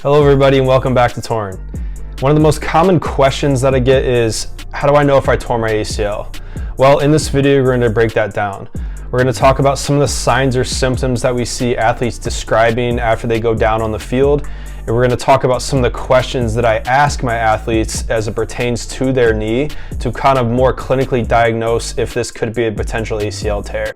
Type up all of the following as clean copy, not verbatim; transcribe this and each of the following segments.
Hello everybody and welcome back to Torn. One of the most common questions that I get is, how do I know if I tore my ACL? Well, in this video, we're going to break that down. We're going to talk about some of the signs or symptoms that we see athletes describing after they go down on the field. And we're going to talk about some of the questions that I ask my athletes as it pertains to their knee to kind of more clinically diagnose if this could be a potential ACL tear.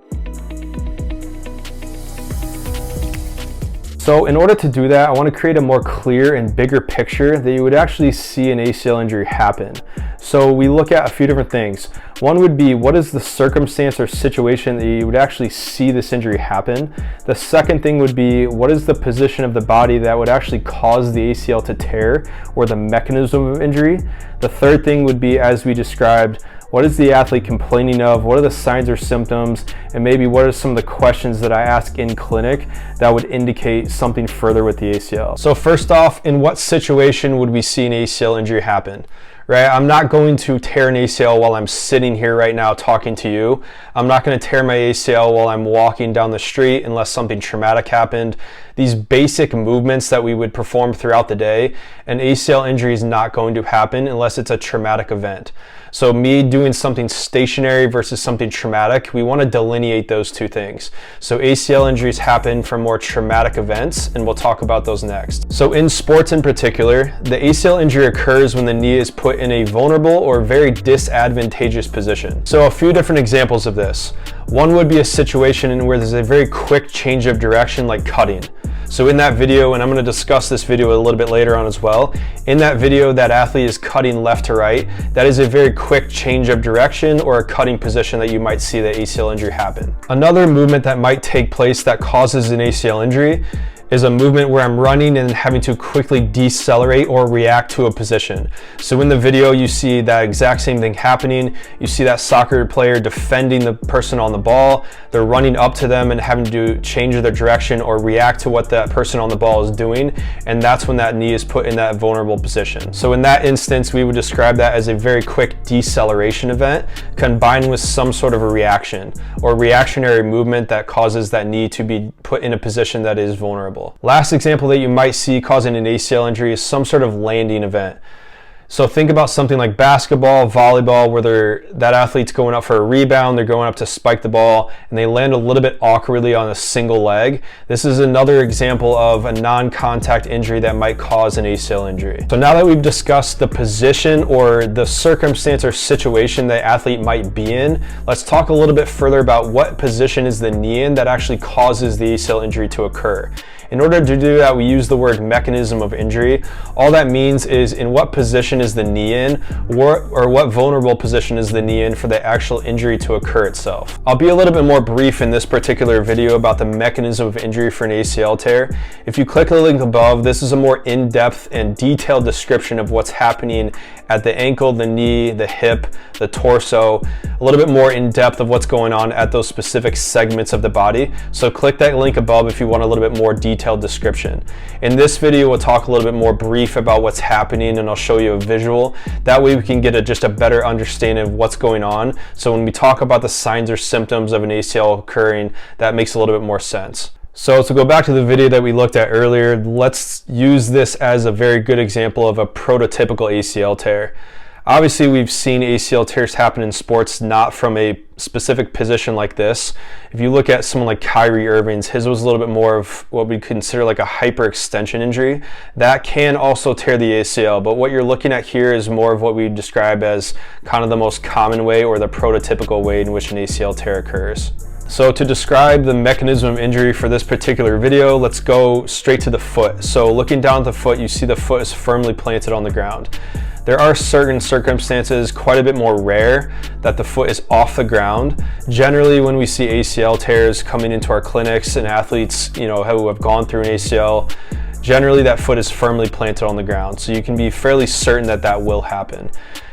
So in order to do that, I want to create a more clear and bigger picture that you would actually see an ACL injury happen. So we look at a few different things. One would be, what is the circumstance or situation that you would actually see this injury happen? The second thing would be, what is the position of the body that would actually cause the ACL to tear, or the mechanism of injury? The third thing would be, as we described, what is the athlete complaining of? What are the signs or symptoms? And maybe what are some of the questions that I ask in clinic that would indicate something further with the ACL? So first off, in what situation would we see an ACL injury happen? Right? I'm not going to tear an ACL while I'm sitting here right now talking to you. I'm not going to tear my ACL while I'm walking down the street unless something traumatic happened. These basic movements that we would perform throughout the day, an ACL injury is not going to happen unless it's a traumatic event. So me doing something stationary versus something traumatic, we want to delineate those two things. So ACL injuries happen from more traumatic events, and we'll talk about those next. So in sports in particular, the ACL injury occurs when the knee is put in a vulnerable or very disadvantageous position. So a few different examples of this. One would be a situation where there's a very quick change of direction, like cutting. So in that video, and I'm going to discuss this video a little bit later on as well, in that video that athlete is cutting left to right, that is a very quick change of direction or a cutting position that you might see the ACL injury happen. Another movement that might take place that causes an ACL injury is a movement where I'm running and having to quickly decelerate or react to a position. So in the video, you see that exact same thing happening. You see that soccer player defending the person on the ball. They're running up to them and having to change their direction or react to what that person on the ball is doing. And that's when that knee is put in that vulnerable position. So in that instance, we would describe that as a very quick deceleration event combined with some sort of a reaction or reactionary movement that causes that knee to be put in a position that is vulnerable. Last example that you might see causing an ACL injury is some sort of landing event. So think about something like basketball, volleyball, where that athlete's going up for a rebound, they're going up to spike the ball, and they land a little bit awkwardly on a single leg. This is another example of a non-contact injury that might cause an ACL injury. So now that we've discussed the position or the circumstance or situation that athlete might be in, let's talk a little bit further about what position is the knee in that actually causes the ACL injury to occur. In order to do that, we use the word mechanism of injury. All that means is in what position is the knee in, or what vulnerable position is the knee in for the actual injury to occur itself. I'll be a little bit more brief in this particular video about the mechanism of injury for an ACL tear. If you click the link above, this is a more in-depth and detailed description of what's happening at the ankle, the knee, the hip, the torso, a little bit more in depth of what's going on at those specific segments of the body. So click that link above if you want a little bit more detailed description. In this video, we'll talk a little bit more brief about what's happening, and I'll show you a visual. That way we can get just a better understanding of what's going on. So when we talk about the signs or symptoms of an ACL occurring, that makes a little bit more sense. So to go back to the video that we looked at earlier, let's use this as a very good example of a prototypical ACL tear. Obviously, we've seen ACL tears happen in sports, not from a specific position like this. If you look at someone like Kyrie Irving's, his was a little bit more of what we consider like a hyperextension injury. That can also tear the ACL, but what you're looking at here is more of what we describe as kind of the most common way or the prototypical way in which an ACL tear occurs. So to describe the mechanism of injury for this particular video, let's go straight to the foot. So looking down at the foot, you see the foot is firmly planted on the ground. There are certain circumstances, quite a bit more rare, that the foot is off the ground. Generally, when we see ACL tears coming into our clinics and athletes, who have gone through an ACL, generally that foot is firmly planted on the ground. So you can be fairly certain that that will happen.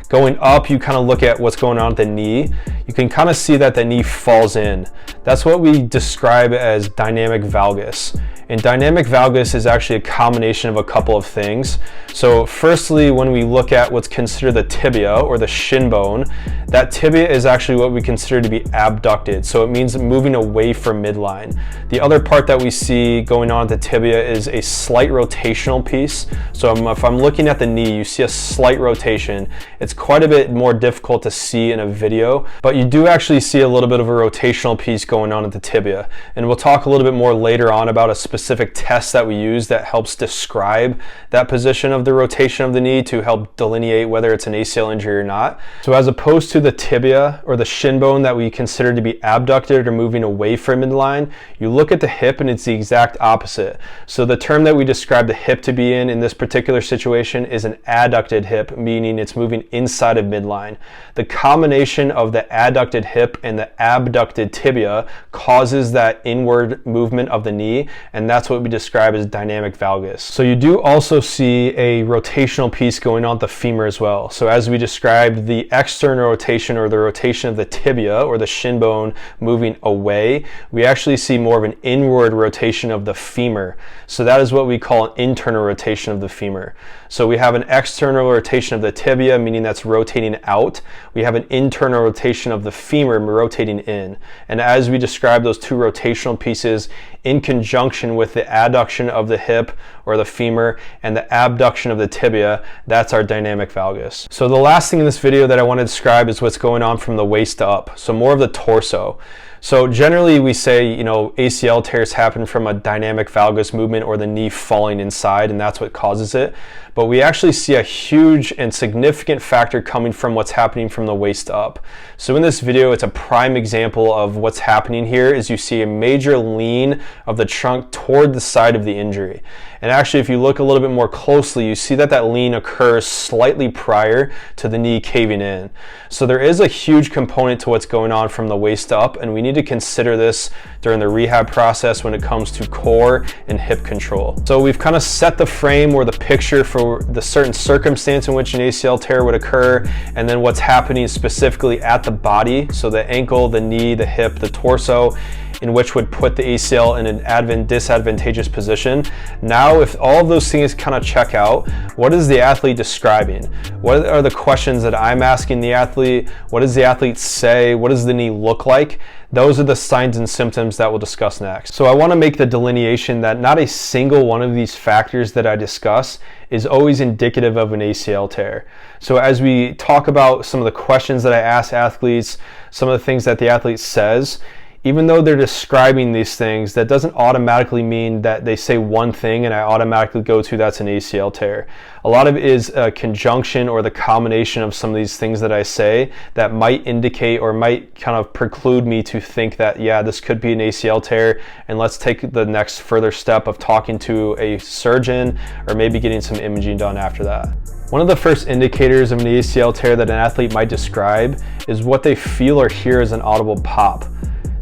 Going up, you kind of look at what's going on at the knee. You can kind of see that the knee falls in. That's what we describe as dynamic valgus. And dynamic valgus is actually a combination of a couple of things. So firstly, when we look at what's considered the tibia or the shin bone, that tibia is actually what we consider to be abducted. So it means moving away from midline. The other part that we see going on at the tibia is a slight rotational piece. So if I'm looking at the knee, you see a slight rotation. It's quite a bit more difficult to see in a video, but you do actually see a little bit of a rotational piece going on at the tibia. And we'll talk a little bit more later on about a specific test that we use that helps describe that position of the rotation of the knee to help delineate whether it's an ACL injury or not. So as opposed to the tibia or the shin bone that we consider to be abducted or moving away from midline, you look at the hip and it's the exact opposite. So the term that we describe the hip to be in this particular situation is an adducted hip, meaning it's moving inside of midline. The combination of the adducted hip and the abducted tibia causes that inward movement of the knee, and that's what we describe as dynamic valgus. So you do also see a rotational piece going on at the femur as well. So as we described the external rotation or the rotation of the tibia or the shin bone moving away, we actually see more of an inward rotation of the femur. So that is what we call an internal rotation of the femur. So we have an external rotation of the tibia, meaning that's rotating out. We have an internal rotation of the femur rotating in. And as we describe those two rotational pieces in conjunction with the adduction of the hip or the femur and the abduction of the tibia, that's our dynamic valgus. So the last thing in this video that I want to describe is what's going on from the waist up. So more of the torso. So generally we say, ACL tears happen from a dynamic valgus movement or the knee falling inside, and that's what causes it. But we actually see a huge and significant factor coming from what's happening from the waist up. So in this video, it's a prime example of what's happening here is you see a major lean of the trunk toward the side of the injury. And actually, if you look a little bit more closely, you see that that lean occurs slightly prior to the knee caving in. So there is a huge component to what's going on from the waist up, and we need to consider this during the rehab process when it comes to core and hip control. So we've kind of set the frame or the picture for the certain circumstance in which an ACL tear would occur, and then what's happening specifically at the body, so the ankle, the knee, the hip, the torso, in which would put the ACL in an disadvantageous position. Now, if all of those things kind of check out, what is the athlete describing? What are the questions that I'm asking the athlete? What does the athlete say? What does the knee look like? Those are the signs and symptoms that we'll discuss next. So I want to make the delineation that not a single one of these factors that I discuss is always indicative of an ACL tear. So as we talk about some of the questions that I ask athletes, some of the things that the athlete says, even though they're describing these things, that doesn't automatically mean that they say one thing and I automatically go to that's an ACL tear. A lot of it is a conjunction or the combination of some of these things that I say that might indicate or might kind of preclude me to think that, yeah, this could be an ACL tear, and let's take the next further step of talking to a surgeon or maybe getting some imaging done after that. One of the first indicators of an ACL tear that an athlete might describe is what they feel or hear as an audible pop.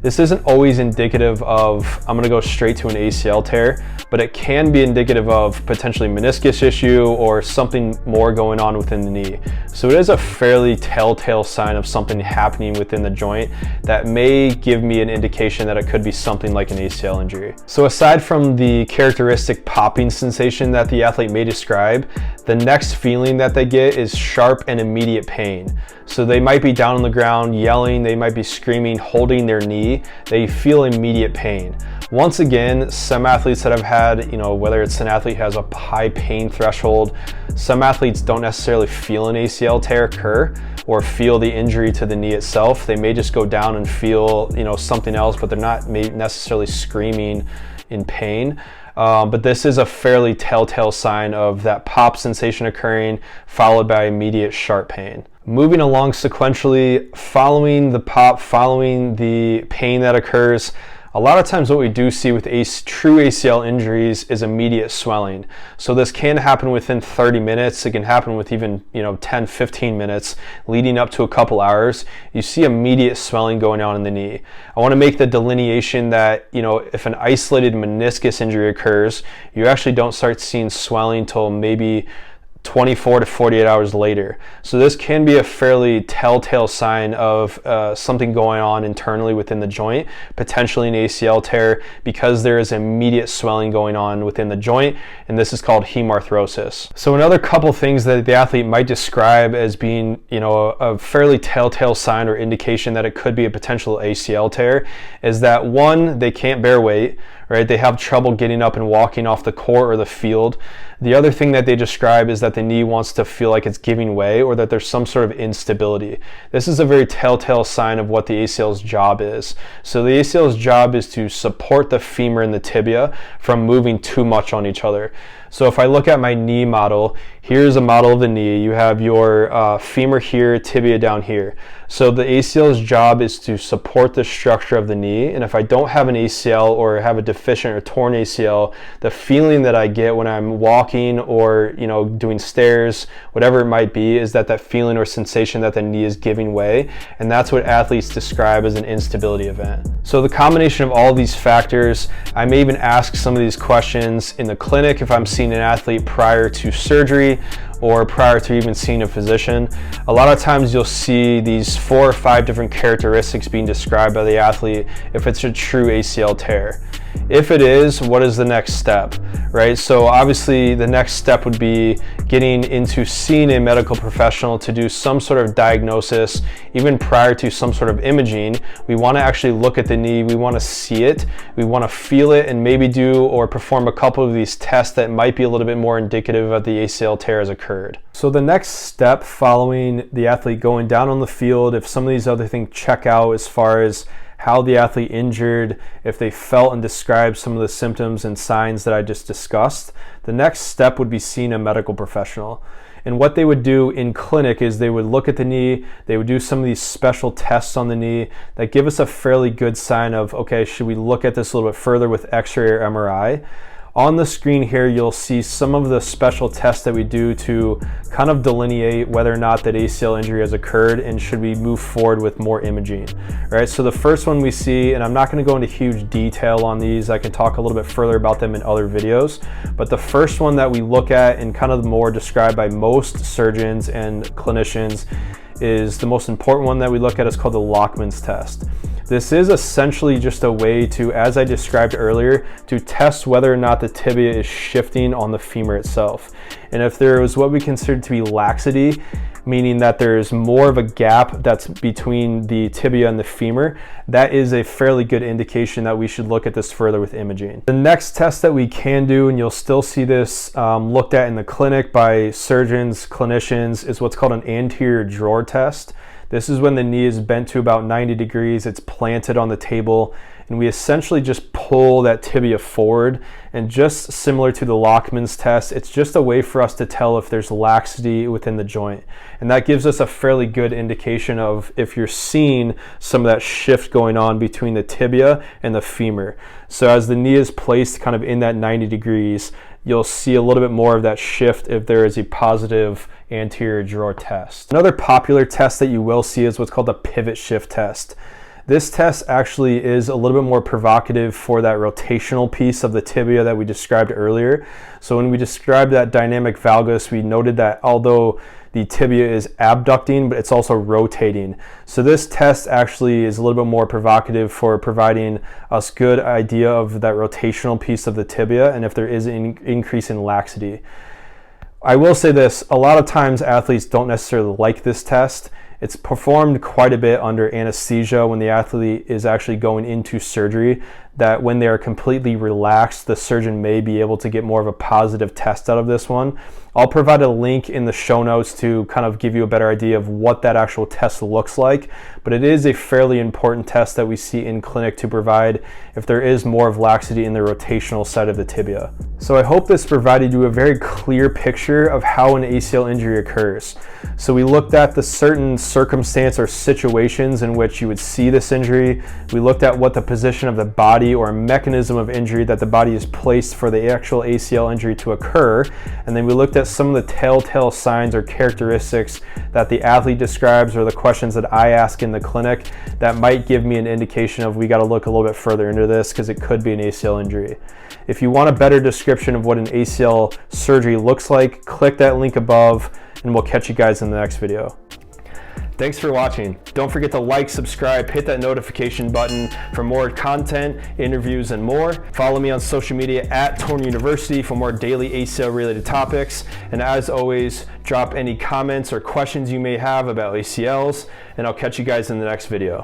This isn't always indicative of, I'm going to go straight to an ACL tear, but it can be indicative of potentially meniscus issue or something more going on within the knee. So it is a fairly telltale sign of something happening within the joint that may give me an indication that it could be something like an ACL injury. So aside from the characteristic popping sensation that the athlete may describe, the next feeling that they get is sharp and immediate pain. So they might be down on the ground yelling, they might be screaming, holding their knee, they feel immediate pain. Once again, some athletes that I've had, whether it's an athlete who has a high pain threshold, some athletes don't necessarily feel an ACL tear occur or feel the injury to the knee itself. They may just go down and feel, something else, but they're not necessarily screaming in pain. But this is a fairly telltale sign of that pop sensation occurring, followed by immediate sharp pain. Moving along sequentially, following the pop, following the pain that occurs, a lot of times what we do see with true ACL injuries is immediate swelling. So this can happen within 30 minutes. It can happen with even 10, 15 minutes leading up to a couple hours. You see immediate swelling going on in the knee. I want to make the delineation that if an isolated meniscus injury occurs, you actually don't start seeing swelling till maybe 24 to 48 hours later. So this can be a fairly telltale sign of something going on internally within the joint, potentially an ACL tear, because there is immediate swelling going on within the joint, and this is called hemarthrosis. So another couple things that the athlete might describe as being, a fairly telltale sign or indication that it could be a potential ACL tear is that, one, they can't bear weight, right? They have trouble getting up and walking off the court or the field. The other thing that they describe is that the knee wants to feel like it's giving way, or that there's some sort of instability. This is a very telltale sign of what the ACL's job is. So the ACL's job is to support the femur and the tibia from moving too much on each other. So if I look at my knee model, here's a model of the knee. You have your femur here, tibia down here. So the ACL's job is to support the structure of the knee. And if I don't have an ACL or have a deficient or torn ACL, the feeling that I get when I'm walking or doing stairs, whatever it might be, is that feeling or sensation that the knee is giving way. And that's what athletes describe as an instability event. So the combination of all of these factors, I may even ask some of these questions in the clinic if I'm seeing an athlete prior to surgery or prior to even seeing a physician. A lot of times you'll see these 4 or 5 different characteristics being described by the athlete if it's a true ACL tear. If it is, what is the next step, right? So obviously the next step would be getting into seeing a medical professional to do some sort of diagnosis, even prior to some sort of imaging. We want to actually look at the knee, we want to see it, we want to feel it, and maybe do or perform a couple of these tests that might be a little bit more indicative of the ACL tear has occurred. So the next step following the athlete going down on the field, if some of these other things check out as far as how the athlete injured, if they felt and described some of the symptoms and signs that I just discussed, the next step would be seeing a medical professional. And what they would do in clinic is they would look at the knee, they would do some of these special tests on the knee that give us a fairly good sign of, okay, should we look at this a little bit further with X-ray or MRI? On the screen here, you'll see some of the special tests that we do to kind of delineate whether or not that ACL injury has occurred and should we move forward with more imaging, right? So the first one we see, and I'm not going to go into huge detail on these, I can talk a little bit further about them in other videos, but the first one that we look at and kind of more described by most surgeons and clinicians is the most important one that we look at is called the Lachman's test. This is essentially just a way to, as I described earlier, to test whether or not the tibia is shifting on the femur itself. And if there is what we consider to be laxity, meaning that there's more of a gap that's between the tibia and the femur, that is a fairly good indication that we should look at this further with imaging. The next test that we can do, and you'll still see this looked at in the clinic by surgeons, clinicians, is what's called an anterior drawer test. This is when the knee is bent to about 90 degrees, it's planted on the table, and we essentially just pull that tibia forward. And just similar to the Lachman's test, it's just a way for us to tell if there's laxity within the joint. And that gives us a fairly good indication of if you're seeing some of that shift going on between the tibia and the femur. So as the knee is placed kind of in that 90 degrees, you'll see a little bit more of that shift if there is a positive anterior drawer test. Another popular test that you will see is what's called the pivot shift test. This test actually is a little bit more provocative for that rotational piece of the tibia that we described earlier. So when we described that dynamic valgus, we noted that although the tibia is abducting, but it's also rotating. So this test actually is a little bit more provocative for providing us good idea of that rotational piece of the tibia and if there is an increase in laxity. I will say this, a lot of times athletes don't necessarily like this test. It's performed quite a bit under anesthesia when the athlete is actually going into surgery, that when they are completely relaxed, the surgeon may be able to get more of a positive test out of this one. I'll provide a link in the show notes to kind of give you a better idea of what that actual test looks like, but it is a fairly important test that we see in clinic to provide if there is more of laxity in the rotational side of the tibia. So I hope this provided you a very clear picture of how an ACL injury occurs. So we looked at the certain circumstance or situations in which you would see this injury. We looked at what the position of the body or mechanism of injury that the body is placed for the actual ACL injury to occur. And then we looked at some of the telltale signs or characteristics that the athlete describes or the questions that I ask in the clinic that might give me an indication of we got to look a little bit further into this because it could be an ACL injury. If you want a better description of what an ACL surgery looks like, click that link above and we'll catch you guys in the next video. Thanks for watching. Don't forget to like, subscribe, hit that notification button for more content, interviews, and more. Follow me on social media at Torn University for more daily ACL related topics. And as always, drop any comments or questions you may have about ACLs, and I'll catch you guys in the next video.